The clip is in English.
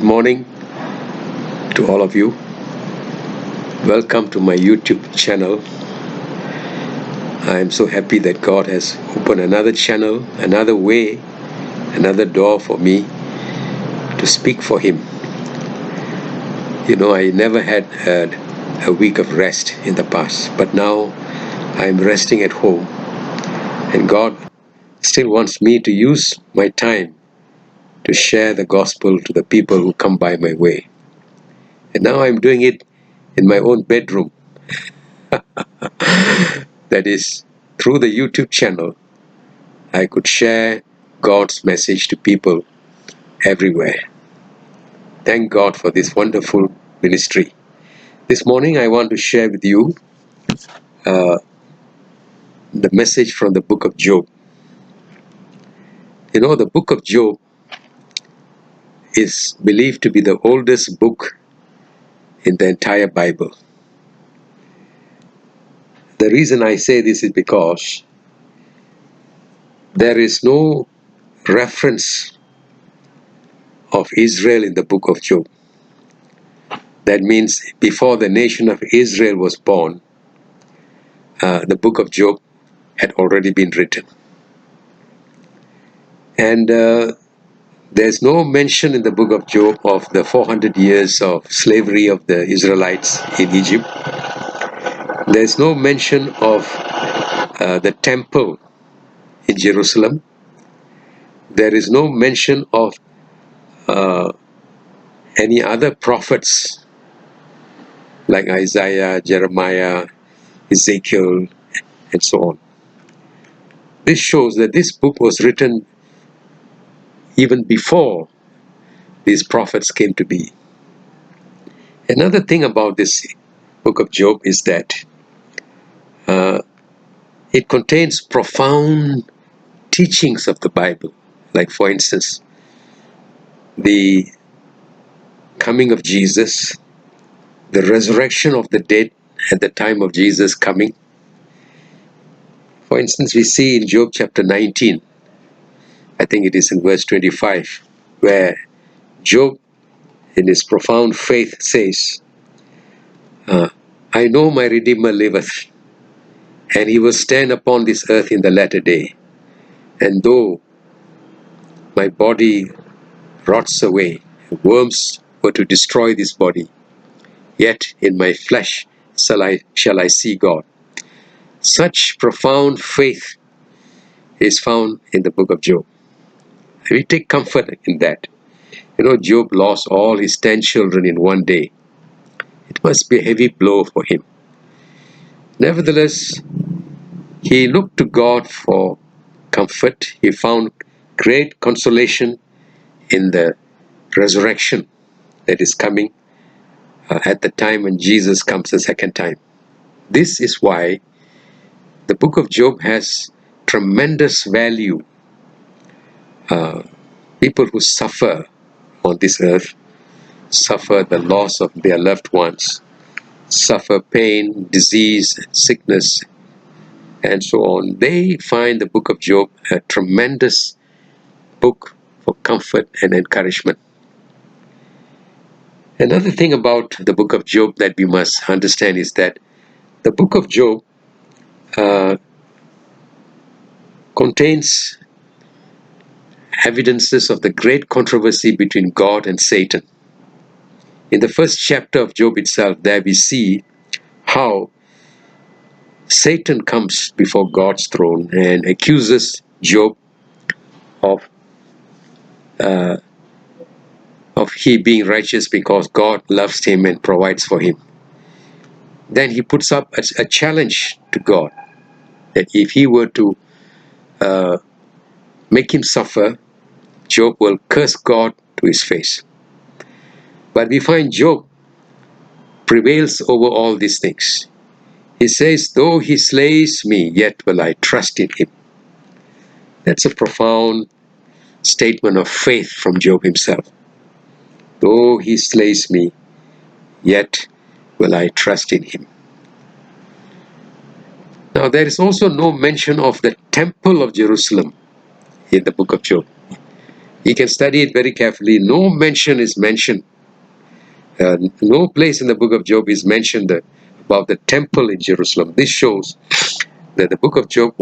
morning to all of you. Welcome to my YouTube channel. I am so happy that God has opened another channel, another way, another door for me to speak for Him. I never had a week of rest in the past, but now I am resting at home, and God still wants me to use my time to share the gospel to the people who come by my way. And now I'm doing it in my own bedroom. That is, through the YouTube channel, I could share God's message to people everywhere. Thank God for this wonderful ministry. This morning I want to share with you the message from the book of Job. The book of Job is believed to be the oldest book in the entire Bible. The reason I say this is because there is no reference of Israel in the book of Job. That means before the nation of Israel was born, the book of Job had already been written. And there's no mention in the book of Job of the 400 years of slavery of the Israelites in Egypt. There's no mention of the temple in Jerusalem. There is no mention of any other prophets like Isaiah, Jeremiah, Ezekiel, and so on. This shows that this book was written even before these prophets came to be. Another thing about this book of Job is that it contains profound teachings of the Bible. Like, for instance, the coming of Jesus, the resurrection of the dead at the time of Jesus' coming. For instance, we see in Job chapter 19, I think it is in verse 25, where Job, in his profound faith, says, I know my Redeemer liveth, and he will stand upon this earth in the latter day. And though my body rots away, worms were to destroy this body, yet in my flesh shall I see God. Such profound faith is found in the book of Job. We take comfort in that. Job lost all his 10 children in one day. It must be a heavy blow for him. Nevertheless, he looked to God for comfort. He found great consolation in the resurrection that is coming at the time when Jesus comes the second time. This is why the book of Job has tremendous value. People who suffer on this earth, suffer the loss of their loved ones, suffer pain, disease, sickness, and so on. They find the book of Job a tremendous book for comfort and encouragement. Another thing about the book of Job that we must understand is that the book of Job contains evidences of the great controversy between God and Satan. In the first chapter of Job itself, there we see how Satan comes before God's throne and accuses Job of he being righteous because God loves him and provides for him. Then he puts up a challenge to God that if he were to make him suffer, Job will curse God to his face. But we find Job prevails over all these things. He says, though he slays me, yet will I trust in him. That's a profound statement of faith from Job himself. Though he slays me, yet will I trust in him. Now, there is also no mention of the temple of Jerusalem in the book of Job. You can study it very carefully. No mention is mentioned. No place in the book of Job is mentioned about the temple in Jerusalem. This shows that the book of Job